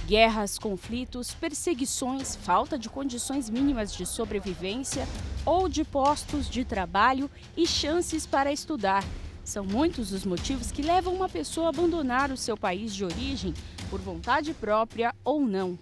Guerras, conflitos, perseguições, falta de condições mínimas de sobrevivência ou de postos de trabalho e chances para estudar. São muitos os motivos que levam uma pessoa a abandonar o seu país de origem, por vontade própria ou não.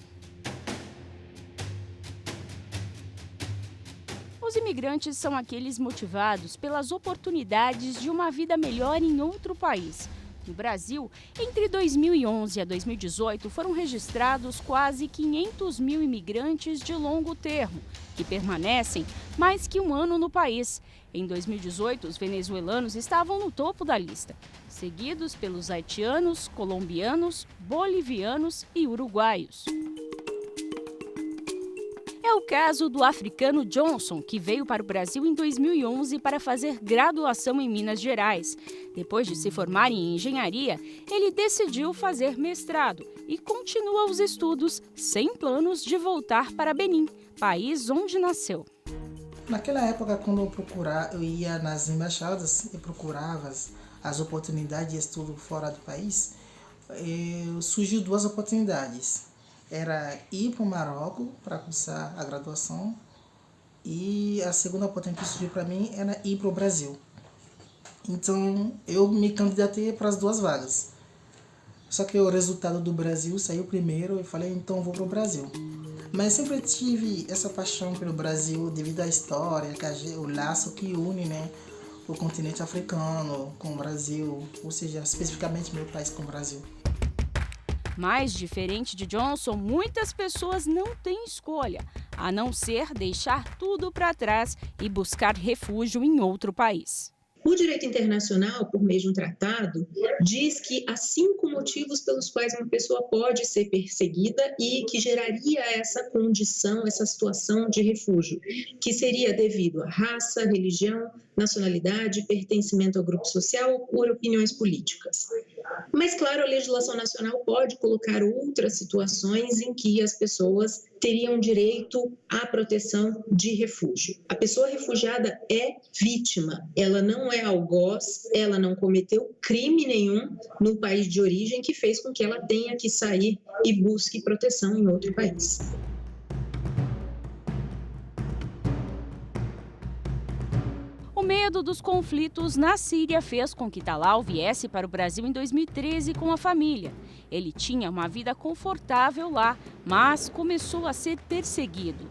Os imigrantes são aqueles motivados pelas oportunidades de uma vida melhor em outro país. No Brasil, entre 2011 a 2018, foram registrados quase 500 mil imigrantes de longo termo, que permanecem mais que um ano no país. Em 2018, os venezuelanos estavam no topo da lista, seguidos pelos haitianos, colombianos, bolivianos e uruguaios. É o caso do africano Johnson, que veio para o Brasil em 2011 para fazer graduação em Minas Gerais. Depois de se formar em engenharia, ele decidiu fazer mestrado e continua os estudos sem planos de voltar para Benim, país onde nasceu. Naquela época, quando eu ia nas embaixadas e procurava as oportunidades de estudo fora do país, surgiu duas oportunidades. Era ir para o Marrocos para cursar a graduação e a segunda oportunidade que surgiu para mim era ir para o Brasil. Então eu me candidatei para as duas vagas. Só que o resultado do Brasil saiu primeiro e falei, então vou para o Brasil. Mas sempre tive essa paixão pelo Brasil devido à história, o laço que une, né, o continente africano com o Brasil, ou seja, especificamente meu país com o Brasil. Mas, diferente de Johnson, muitas pessoas não têm escolha, a não ser deixar tudo para trás e buscar refúgio em outro país. O direito internacional, por meio de um tratado, diz que há 5 motivos pelos quais uma pessoa pode ser perseguida e que geraria essa condição, essa situação de refúgio, que seria devido à raça, religião, nacionalidade, pertencimento ao grupo social ou por opiniões políticas. Mas, claro, a legislação nacional pode colocar outras situações em que as pessoas teriam direito à proteção de refúgio. A pessoa refugiada é vítima, ela não é algoz, ela não cometeu crime nenhum no país de origem que fez com que ela tenha que sair e busque proteção em outro país. O medo dos conflitos na Síria fez com que Talal viesse para o Brasil em 2013 com a família. Ele tinha uma vida confortável lá, mas começou a ser perseguido.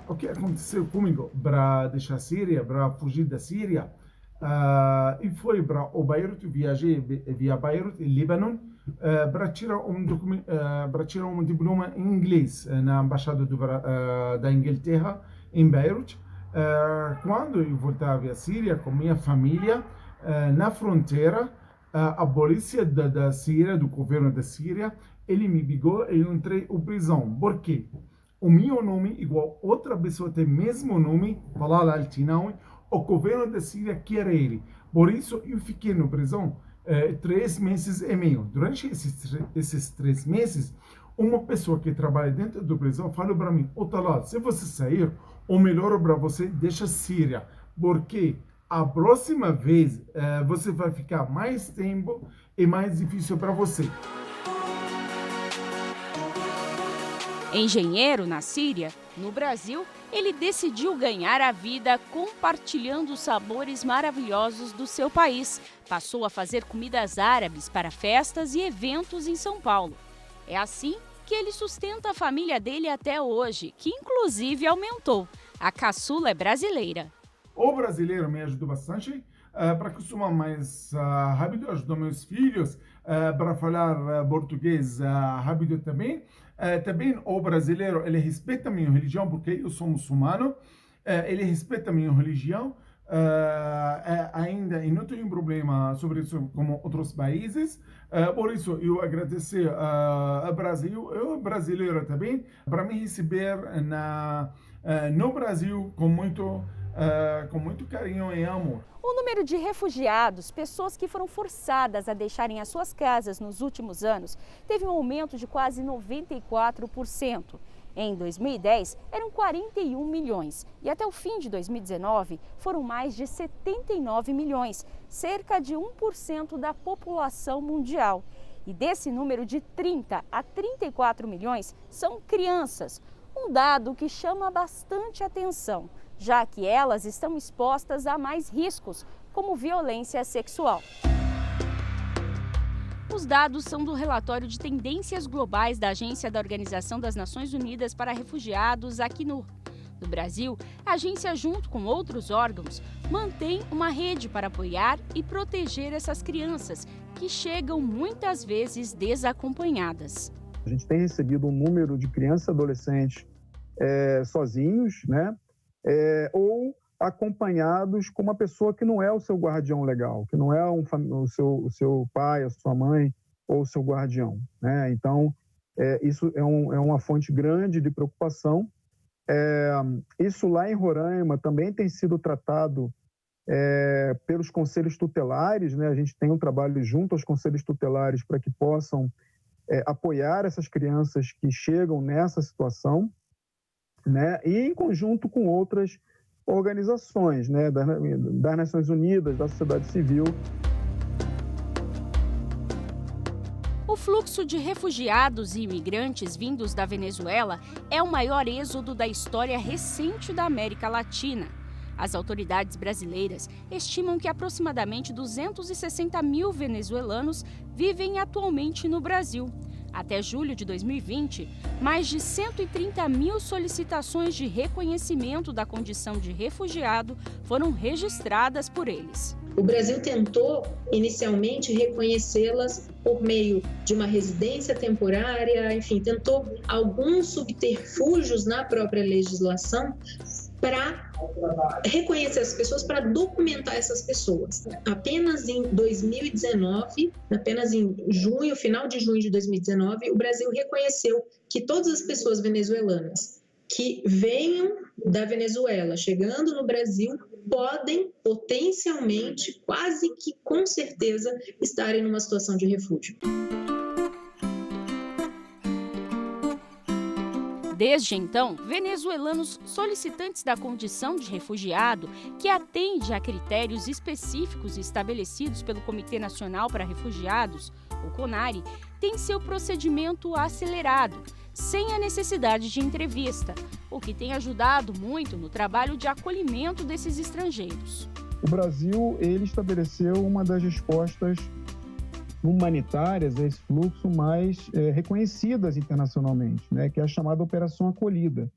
O que aconteceu comigo para deixar a Síria, para fugir da Síria, e foi para o Beirut, viajei via Beirut, Líbano, para tirar um diploma em inglês na embaixada da Inglaterra em Beirut. Quando eu voltava à Síria com minha família, na fronteira, a polícia da Síria, do governo da Síria, ele me pegou e eu entrei em prisão. Por quê? O meu nome, igual outra pessoa tem o mesmo nome, Talal Al-Tinawi, o governo da Síria quer ele. Por isso, eu fiquei na prisão 3 meses e meio. Durante esses 3 meses, uma pessoa que trabalha dentro da prisão falou para mim, Talal, se você sair, o melhor para você deixa a Síria, porque a próxima vez você vai ficar mais tempo e mais difícil para você. Engenheiro na Síria, no Brasil, ele decidiu ganhar a vida compartilhando os sabores maravilhosos do seu país. Passou a fazer comidas árabes para festas e eventos em São Paulo. É assim que ele sustenta a família dele até hoje, que inclusive aumentou. A caçula é brasileira. O brasileiro me ajudou bastante para acostumar mais rápido, ajudou meus filhos para falar português rápido também. Também o brasileiro, ele respeita a minha religião, porque eu sou muçulmano, ele respeita a minha religião, ainda e não tenho problema sobre isso como outros países, por isso eu agradeço ao Brasil, eu brasileiro também, para me receber no Brasil com muito com muito carinho e amor. O número de refugiados, pessoas que foram forçadas a deixarem as suas casas nos últimos anos, teve um aumento de quase 94%. Em 2010, eram 41 milhões e até o fim de 2019 foram mais de 79 milhões, cerca de 1% da população mundial. E desse número, de 30 a 34 milhões são crianças, um dado que chama bastante atenção, já que elas estão expostas a mais riscos, como violência sexual. Os dados são do relatório de tendências globais da Agência da Organização das Nações Unidas para Refugiados aqui no Brasil. A agência, junto com outros órgãos, mantém uma rede para apoiar e proteger essas crianças, que chegam muitas vezes desacompanhadas. A gente tem recebido um número de crianças e adolescentes sozinhos, né? Ou acompanhados com uma pessoa que não é o seu guardião legal, que não é o seu pai, a sua mãe ou o seu guardião, né? Então, isso é uma fonte grande de preocupação. Isso lá em Roraima também tem sido tratado pelos conselhos tutelares, né? A gente tem um trabalho junto aos conselhos tutelares para que possam apoiar essas crianças que chegam nessa situação, né? E em conjunto com outras organizações, né, das Nações Unidas, da sociedade civil. O fluxo de refugiados e imigrantes vindos da Venezuela é o maior êxodo da história recente da América Latina. As autoridades brasileiras estimam que aproximadamente 260 mil venezuelanos vivem atualmente no Brasil. Até julho de 2020, mais de 130 mil solicitações de reconhecimento da condição de refugiado foram registradas por eles. O Brasil tentou, inicialmente, reconhecê-las por meio de uma residência temporária, enfim, tentou alguns subterfúgios na própria legislação para reconhecer as pessoas, para documentar essas pessoas. Apenas em 2019, apenas em junho, final de junho de 2019, o Brasil reconheceu que todas as pessoas venezuelanas que venham da Venezuela, chegando no Brasil, podem potencialmente, quase que com certeza, estarem numa situação de refúgio. Desde então, venezuelanos solicitantes da condição de refugiado, que atende a critérios específicos estabelecidos pelo Comitê Nacional para Refugiados, o CONARE, têm seu procedimento acelerado, sem a necessidade de entrevista, o que tem ajudado muito no trabalho de acolhimento desses estrangeiros. O Brasil, ele estabeleceu uma das respostas humanitárias a esse fluxo mais reconhecidas internacionalmente, né, que é a chamada Operação Acolhida,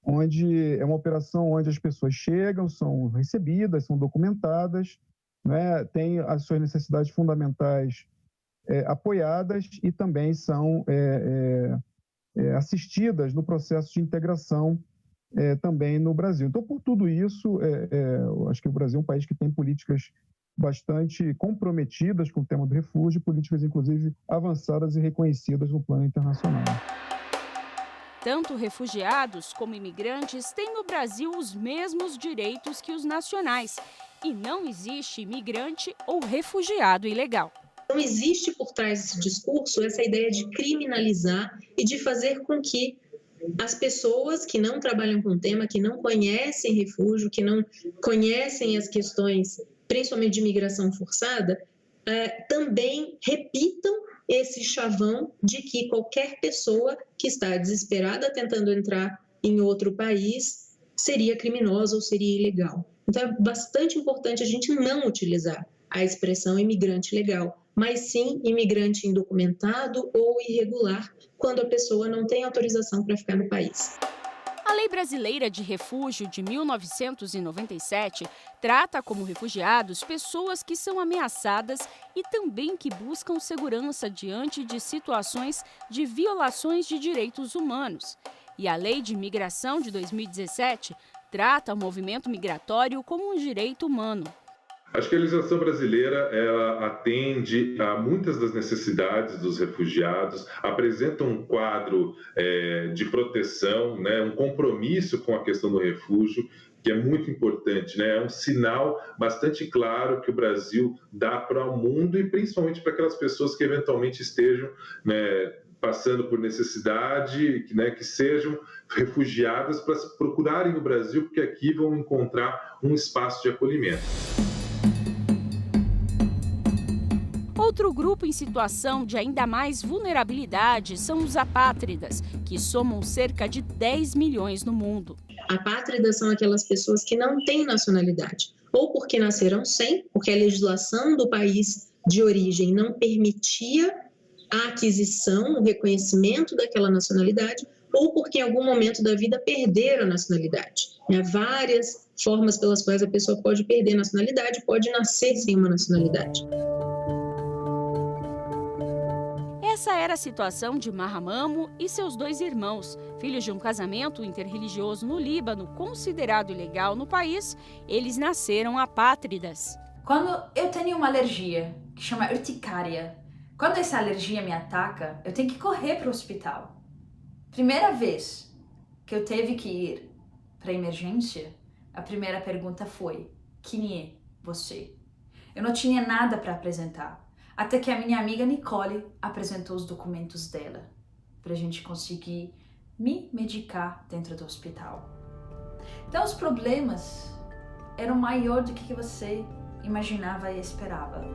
onde é uma operação onde as pessoas chegam, são recebidas, são documentadas, né, têm as suas necessidades fundamentais apoiadas e também são assistidas no processo de integração também no Brasil. Então, por tudo isso, eu acho que o Brasil é um país que tem políticas bastante comprometidas com o tema do refúgio, políticas, inclusive, avançadas e reconhecidas no plano internacional. Tanto refugiados como imigrantes têm no Brasil os mesmos direitos que os nacionais. E não existe imigrante ou refugiado ilegal. Não existe por trás desse discurso essa ideia de criminalizar e de fazer com que as pessoas que não trabalham com o tema, que não conhecem refúgio, que não conhecem as questões, principalmente de imigração forçada, também repitam esse chavão de que qualquer pessoa que está desesperada tentando entrar em outro país seria criminosa ou seria ilegal. Então é bastante importante a gente não utilizar a expressão imigrante legal, mas sim imigrante indocumentado ou irregular, quando a pessoa não tem autorização para ficar no país. A Lei Brasileira de Refúgio de 1997 trata como refugiados pessoas que são ameaçadas e também que buscam segurança diante de situações de violações de direitos humanos. E a Lei de Imigração de 2017 trata o movimento migratório como um direito humano. Acho que a legislação brasileira ela atende a muitas das necessidades dos refugiados, apresenta um quadro de proteção, né, um compromisso com a questão do refúgio, que é muito importante, né? É um sinal bastante claro que o Brasil dá para o mundo e principalmente para aquelas pessoas que eventualmente estejam, né, passando por necessidade, né, que sejam refugiadas, para procurarem o Brasil, porque aqui vão encontrar um espaço de acolhimento. Outro grupo em situação de ainda mais vulnerabilidade são os apátridas, que somam cerca de 10 milhões no mundo. Apátridas são aquelas pessoas que não têm nacionalidade, ou porque nasceram sem, porque a legislação do país de origem não permitia a aquisição, o reconhecimento daquela nacionalidade, ou porque em algum momento da vida perderam a nacionalidade. Há várias formas pelas quais a pessoa pode perder a nacionalidade, pode nascer sem uma nacionalidade. Essa era a situação de Mahamamo e seus 2 irmãos. Filhos de um casamento interreligioso no Líbano, considerado ilegal no país, eles nasceram apátridas. Quando eu tenho uma alergia, que chama urticária, quando essa alergia me ataca, eu tenho que correr para o hospital. Primeira vez que eu teve que ir para a emergência, a primeira pergunta foi: quem é você? Eu não tinha nada para apresentar, até que a minha amiga Nicole apresentou os documentos dela, para a gente conseguir me medicar dentro do hospital. Então os problemas eram maiores do que você imaginava e esperava.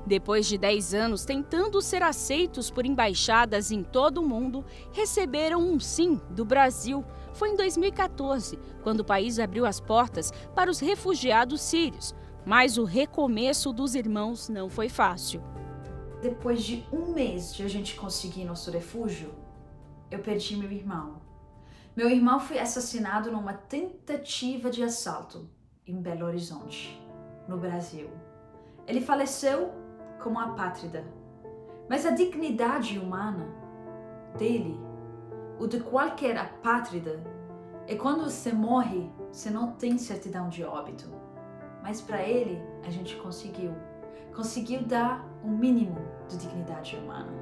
Depois de 10 anos tentando ser aceitos por embaixadas em todo o mundo, receberam um sim do Brasil. Foi em 2014, quando o país abriu as portas para os refugiados sírios. Mas o recomeço dos irmãos não foi fácil. Depois de um mês de a gente conseguir nosso refúgio, eu perdi meu irmão. Meu irmão foi assassinado numa tentativa de assalto em Belo Horizonte, no Brasil. Ele faleceu como apátrida, mas a dignidade humana dele, o de qualquer apátrida, é quando você morre, você não tem certidão de óbito. Mas para ele, a gente conseguiu dar um mínimo de dignidade humana.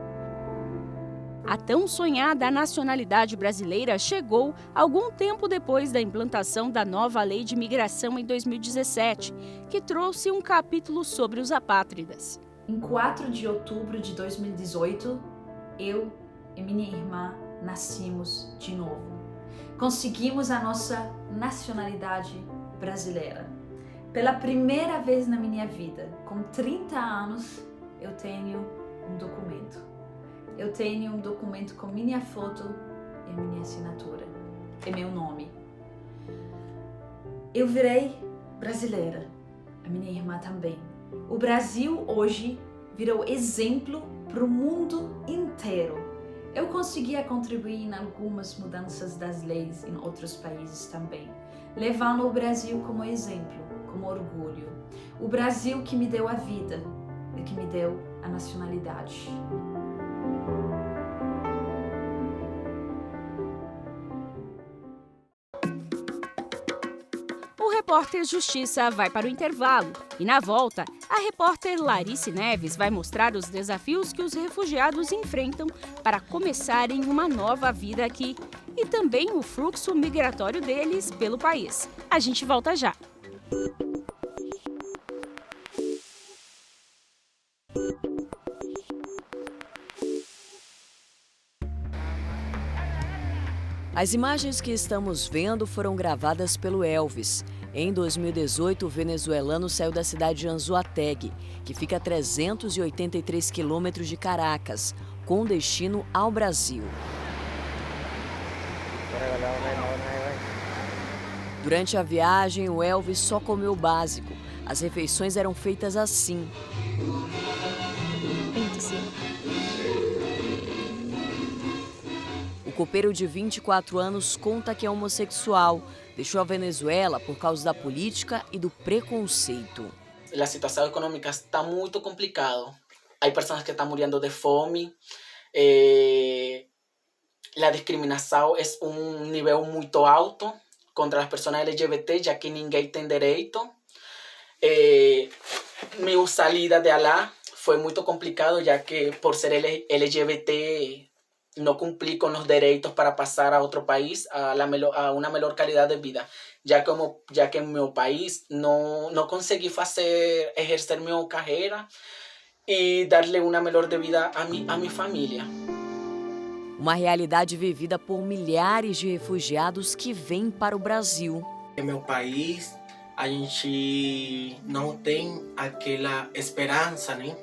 A tão sonhada nacionalidade brasileira chegou algum tempo depois da implantação da nova Lei de Imigração em 2017, que trouxe um capítulo sobre os apátridas. Em 4 de outubro de 2018, eu e minha irmã nascimos de novo. Conseguimos a nossa nacionalidade brasileira. Pela primeira vez na minha vida, com 30 anos, eu tenho um documento. Eu tenho um documento com minha foto e minha assinatura, e meu nome. Eu virei brasileira, a minha irmã também. O Brasil hoje virou exemplo para o mundo inteiro. Eu conseguia contribuir em algumas mudanças das leis em outros países também, levando o Brasil como exemplo, como orgulho. O Brasil que me deu a vida e que me deu a nacionalidade. O repórter Justiça vai para o intervalo e, na volta, a repórter Larice Neves vai mostrar os desafios que os refugiados enfrentam para começarem uma nova vida aqui e também o fluxo migratório deles pelo país. A gente volta já. As imagens que estamos vendo foram gravadas pelo Elvis. Em 2018, o venezuelano saiu da cidade de Anzoátegui, que fica a 383 quilômetros de Caracas, com destino ao Brasil. Durante a viagem, o Elvis só comeu o básico. As refeições eram feitas assim. O copeiro de 24 anos conta que é homossexual. Deixou a Venezuela por causa da política e do preconceito. A situação econômica está muito complicada. Há pessoas que estão morrendo de fome. A discriminação é nível muito alto contra as pessoas LGBT, já que ninguém tem direito. Minha saída de lá foi muito complicado, já que por ser LGBT no cumplí con los derechos para pasar a otro país a una mejor calidad de vida, ya que en mi país no conseguí ejercer mi carrera e darle uma melhor de vida a minha família. Uma realidade vivida por milhares de refugiados que vêm para o Brasil. Em meu país, a gente não tem aquela esperança, né?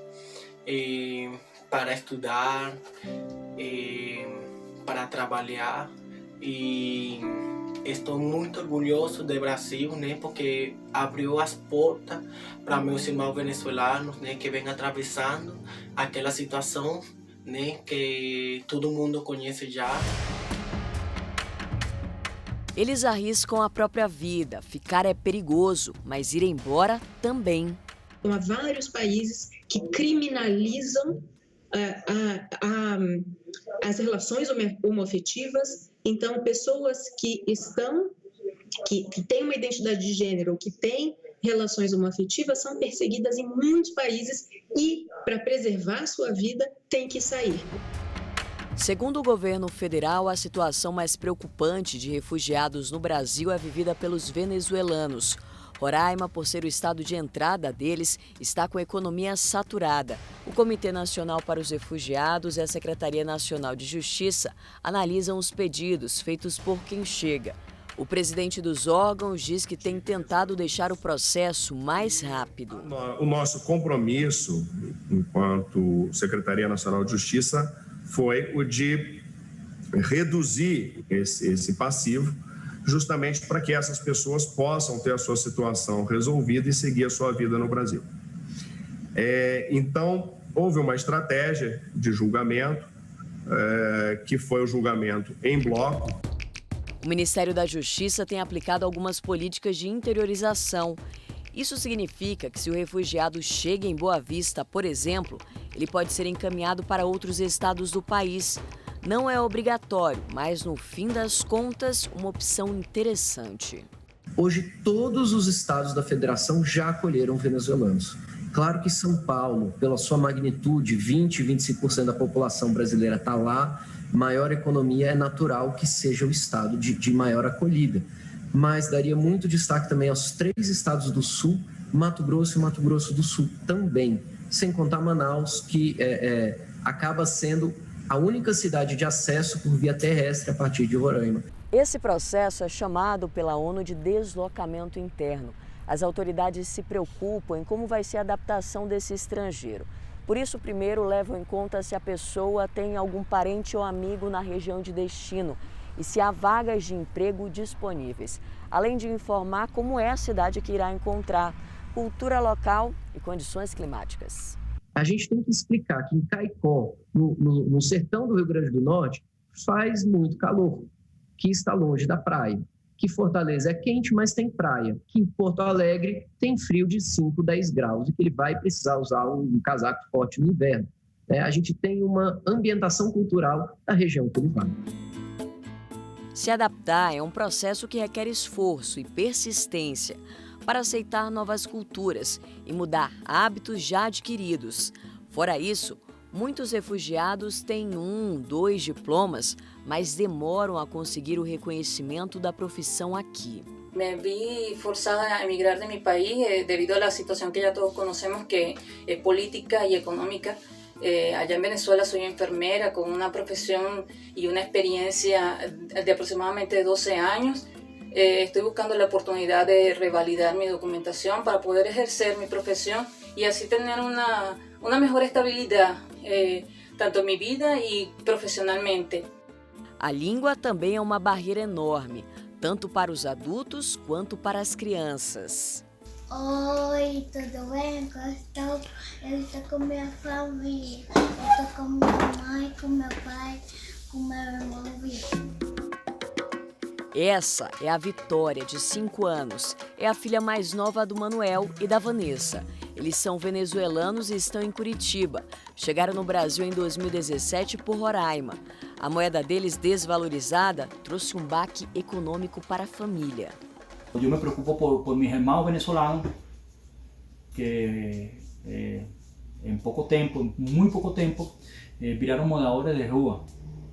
Para estudar, para trabalhar. E estou muito orgulhoso do Brasil, né? Porque abriu as portas para meus irmãos venezuelanos, né? Que vêm atravessando aquela situação, né? Que todo mundo conhece já. Eles arriscam a própria vida. Ficar é perigoso, mas ir embora também. Então, há vários países que criminalizam as relações homoafetivas. Então, pessoas que têm uma identidade de gênero, que têm relações homoafetivas, são perseguidas em muitos países e, para preservar a sua vida, têm que sair. Segundo o governo federal, a situação mais preocupante de refugiados no Brasil é vivida pelos venezuelanos. Roraima, por ser o estado de entrada deles, está com a economia saturada. O Comitê Nacional para os Refugiados e a Secretaria Nacional de Justiça analisam os pedidos feitos por quem chega. O presidente dos órgãos diz que tem tentado deixar o processo mais rápido. O nosso compromisso, enquanto Secretaria Nacional de Justiça, foi o de reduzir esse passivo, justamente para que essas pessoas possam ter a sua situação resolvida e seguir a sua vida no Brasil. Então, houve uma estratégia de julgamento, que foi o julgamento em bloco. O Ministério da Justiça tem aplicado algumas políticas de interiorização. Isso significa que se o refugiado chega em Boa Vista, por exemplo, ele pode ser encaminhado para outros estados do país. Não é obrigatório, mas no fim das contas, uma opção interessante. Hoje, todos os estados da federação já acolheram venezuelanos. Claro que São Paulo, pela sua magnitude, 20, 25% da população brasileira está lá, maior economia, é natural que seja o estado de maior acolhida. Mas daria muito destaque também aos 3 estados do Sul, Mato Grosso e Mato Grosso do Sul também, sem contar Manaus, que acaba sendo a única cidade de acesso por via terrestre a partir de Roraima. Esse processo é chamado pela ONU de deslocamento interno. As autoridades se preocupam em como vai ser a adaptação desse estrangeiro. Por isso, primeiro levam em conta se a pessoa tem algum parente ou amigo na região de destino e se há vagas de emprego disponíveis, além de informar como é a cidade que irá encontrar, cultura local e condições climáticas. A gente tem que explicar que em Caicó, no sertão do Rio Grande do Norte, faz muito calor, que está longe da praia, que Fortaleza é quente, mas tem praia, que em Porto Alegre tem frio de 5, 10 graus e que ele vai precisar usar um casaco forte no inverno. A gente tem uma ambientação cultural da região que ele vai. Se adaptar é um processo que requer esforço e persistência para aceitar novas culturas e mudar hábitos já adquiridos. Fora isso, muitos refugiados têm 1, 2 diplomas, mas demoram a conseguir o reconhecimento da profissão aqui. Me vi forzada a emigrar de mi país debido a la situación que ya todos conocemos, que es política y económica. Allá en Venezuela soy enfermera con una profesión y una experiencia de aproximadamente 12 años. Estoy buscando la oportunidad de revalidar mi documentación para poder ejercer mi profesión y así tener una mejor estabilidad, tanto en mi vida y profissionalmente. A língua também é uma barreira enorme, tanto para os adultos quanto para as crianças. Oi, tudo bem? Eu estou com minha família. Eu estou com minha mãe, com meu pai, com meu irmão Vitor. Essa é a Vitória, de 5 anos. É a filha mais nova do Manuel e da Vanessa. Eles são venezuelanos e estão em Curitiba. Chegaram no Brasil em 2017 por Roraima. A moeda deles desvalorizada trouxe um baque econômico para a família. Eu me preocupo por mis hermanos venezolanos que em pouco tempo, muito pouco tempo, viraram moradores de rua.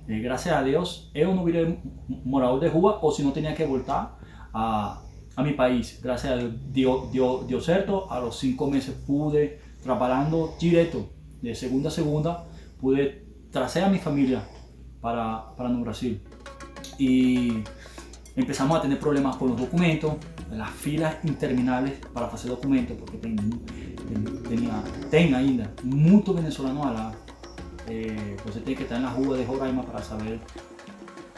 Graças a Deus, eu não virei morador de rua, ou se não tinha que voltar a mi país. Graças a Deus dio certo. A los 5 meses pude, trabalhando direto, de segunda a segunda, pude trazer a minha família para no Brasil. E empezamos a ter problemas com os documentos, las filas interminables para fazer documentos, porque tem ainda muito venezuelano lá. Você tem que estar na rua de Roraima para saber.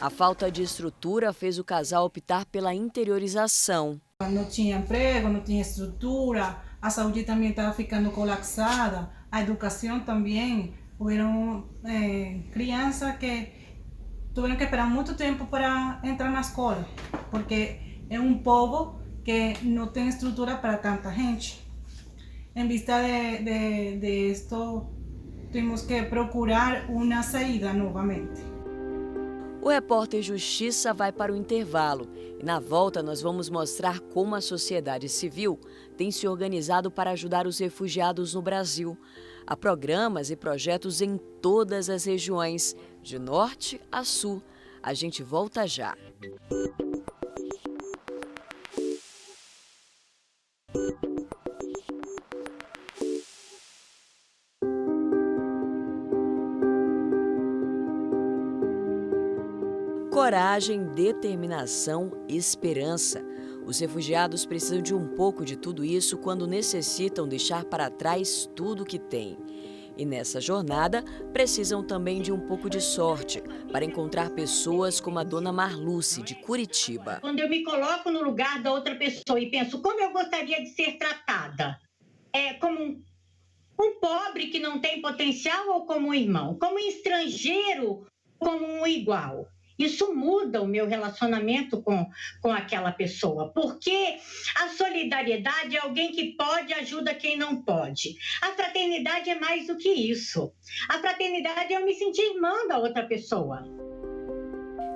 A falta de estrutura fez o casal optar pela interiorização. Não tinha emprego, não tinha estrutura, a saúde também estava ficando colapsada, a educação também. Houveram crianças que tiveram que esperar muito tempo para entrar na escola, porque é um povo que não tem estrutura para tanta gente. Em vista de esto, temos que procurar uma saída novamente. O repórter Justiça vai para o intervalo e na volta nós vamos mostrar como a sociedade civil tem se organizado para ajudar os refugiados no Brasil. Há programas e projetos em todas as regiões, de norte a sul. A gente volta já. Coragem, determinação, esperança. Os refugiados precisam de um pouco de tudo isso quando necessitam deixar para trás tudo que têm. E nessa jornada, precisam também de um pouco de sorte para encontrar pessoas como a dona Marluce, de Curitiba. Quando eu me coloco no lugar da outra pessoa e penso como eu gostaria de ser tratada, como um pobre que não tem potencial ou como um irmão, como um estrangeiro, como um igual. Isso muda o meu relacionamento com aquela pessoa, porque a solidariedade é alguém que pode ajuda quem não pode. A fraternidade é mais do que isso. A fraternidade é eu me sentir irmã da outra pessoa.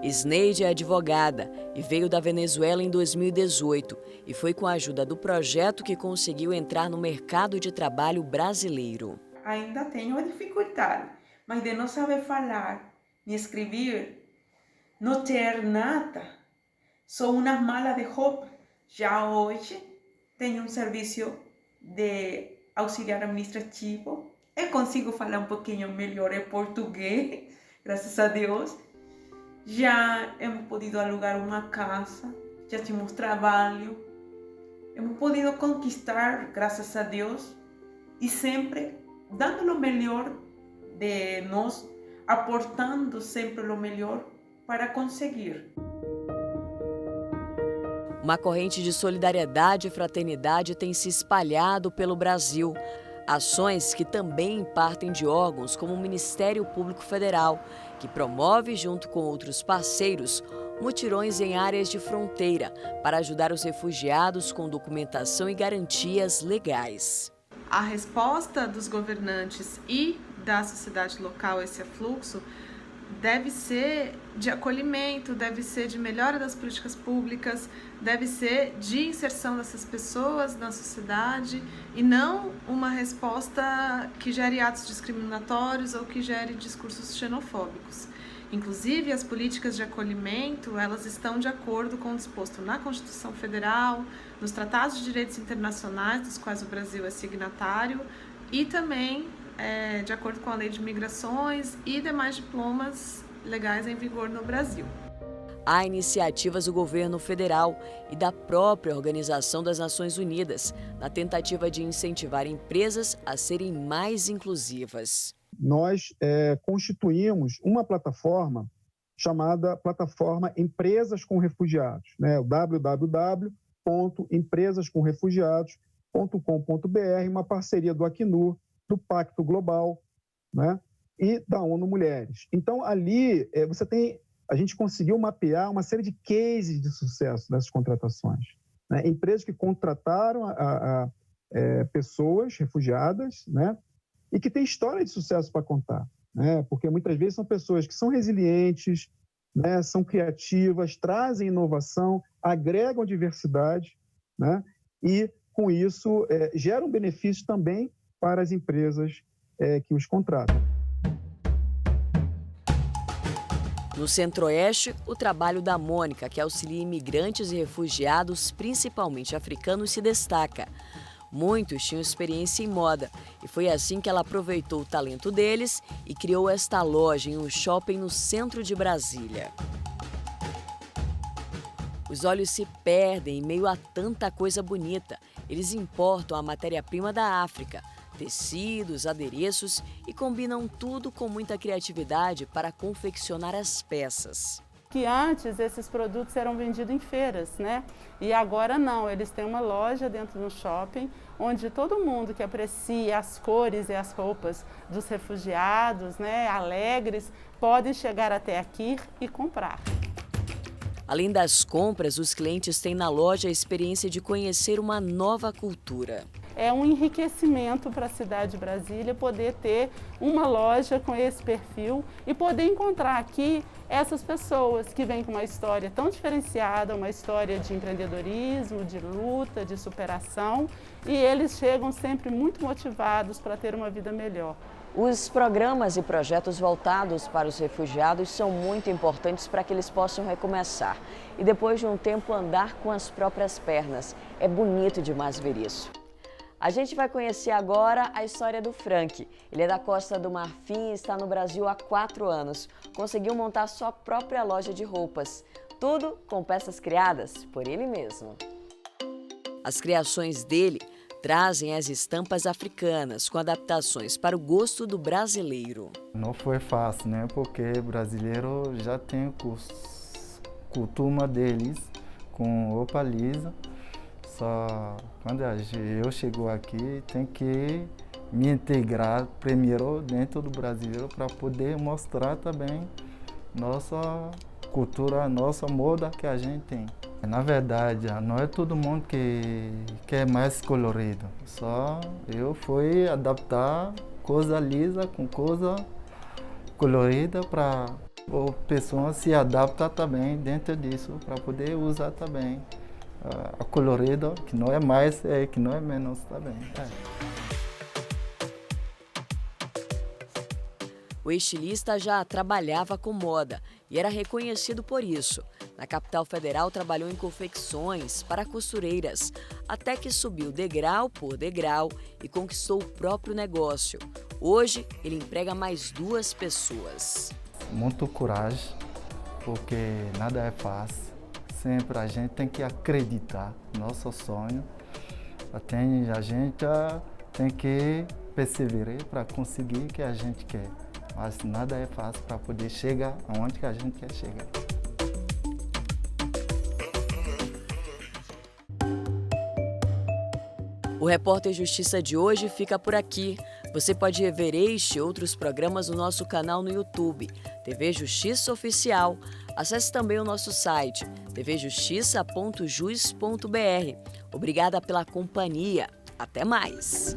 Isneide é advogada e veio da Venezuela em 2018 e foi com a ajuda do projeto que conseguiu entrar no mercado de trabalho brasileiro. Ainda tenho a dificuldade, mas de não saber falar nem escrever, não ter nada, sou uma mala de roupa. Já hoje tenho um serviço de auxiliar administrativo. Eu consigo falar um pouquinho melhor português, graças a Deus. Já hemos podido alugar uma casa, já temos trabalho. Hemos podido conquistar, graças a Deus, e sempre dando o melhor de nós, aportando sempre o melhor para conseguir. Uma corrente de solidariedade e fraternidade tem se espalhado pelo Brasil. Ações que também partem de órgãos como o Ministério Público Federal, que promove, junto com outros parceiros, mutirões em áreas de fronteira para ajudar os refugiados com documentação e garantias legais. A resposta dos governantes e da sociedade local a esse fluxo deve ser de acolhimento, deve ser de melhora das políticas públicas, deve ser de inserção dessas pessoas na sociedade e não uma resposta que gere atos discriminatórios ou que gere discursos xenofóbicos. Inclusive, as políticas de acolhimento, elas estão de acordo com o disposto na Constituição Federal, nos tratados de direitos internacionais, dos quais o Brasil é signatário, e também de acordo com a Lei de Migrações e demais diplomas legais em vigor no Brasil. Há iniciativas do governo federal e da própria Organização das Nações Unidas na tentativa de incentivar empresas a serem mais inclusivas. Nós constituímos uma plataforma chamada Plataforma Empresas com Refugiados, né? O www.empresascomrefugiados.com.br, uma parceria do Acnur, do Pacto Global, né? E da ONU Mulheres. Então, ali, a gente conseguiu mapear uma série de cases de sucesso dessas contratações, né? Empresas que contrataram pessoas refugiadas, né? E que têm história de sucesso para contar, né? Porque muitas vezes são pessoas que são resilientes, né? São criativas, trazem inovação, agregam diversidade, né? E, com isso, geram benefícios também para as empresas que os contratam. No Centro-Oeste, o trabalho da Mônica, que auxilia imigrantes e refugiados, principalmente africanos, se destaca. Muitos tinham experiência em moda e foi assim que ela aproveitou o talento deles e criou esta loja em um shopping no centro de Brasília. Os olhos se perdem em meio a tanta coisa bonita. Eles importam a matéria-prima da África, tecidos, adereços e combinam tudo com muita criatividade para confeccionar as peças. Que antes esses produtos eram vendidos em feiras, né? E agora não, eles têm uma loja dentro do shopping, onde todo mundo que aprecia as cores e as roupas dos refugiados, né, alegres, podem chegar até aqui e comprar. Além das compras, os clientes têm na loja a experiência de conhecer uma nova cultura. É um enriquecimento para a cidade de Brasília poder ter uma loja com esse perfil e poder encontrar aqui essas pessoas que vêm com uma história tão diferenciada, uma história de empreendedorismo, de luta, de superação, e eles chegam sempre muito motivados para ter uma vida melhor. Os programas e projetos voltados para os refugiados são muito importantes para que eles possam recomeçar e depois de um tempo andar com as próprias pernas. É bonito demais ver isso. A gente vai conhecer agora a história do Frank. Ele é da Costa do Marfim e está no Brasil há 4 anos. Conseguiu montar sua própria loja de roupas. Tudo com peças criadas por ele mesmo. As criações dele trazem as estampas africanas com adaptações para o gosto do brasileiro. Não foi fácil, né? Porque o brasileiro já tem cultura deles com roupa lisa. Só quando eu chego aqui, tem que me integrar primeiro dentro do brasileiro para poder mostrar também nossa cultura, nossa moda que a gente tem. Na verdade, não é todo mundo que é mais colorido. Só eu fui adaptar coisa lisa com coisa colorida para a pessoa se adaptar também dentro disso, para poder usar também. A colorida, que não é mais, que não é menos também. O estilista já trabalhava com moda e era reconhecido por isso. Na capital federal trabalhou em confecções para costureiras, até que subiu degrau por degrau e conquistou o próprio negócio. Hoje ele emprega mais 2 pessoas. Muito coragem, porque nada é fácil. Sempre a gente tem que acreditar no nosso sonho. A gente tem que perseverar para conseguir o que a gente quer. Mas nada é fácil para poder chegar aonde que a gente quer chegar. O Repórter Justiça de hoje fica por aqui. Você pode rever este e outros programas no nosso canal no YouTube, TV Justiça Oficial. Acesse também o nosso site, tvjustiça.jus.br. Obrigada pela companhia. Até mais!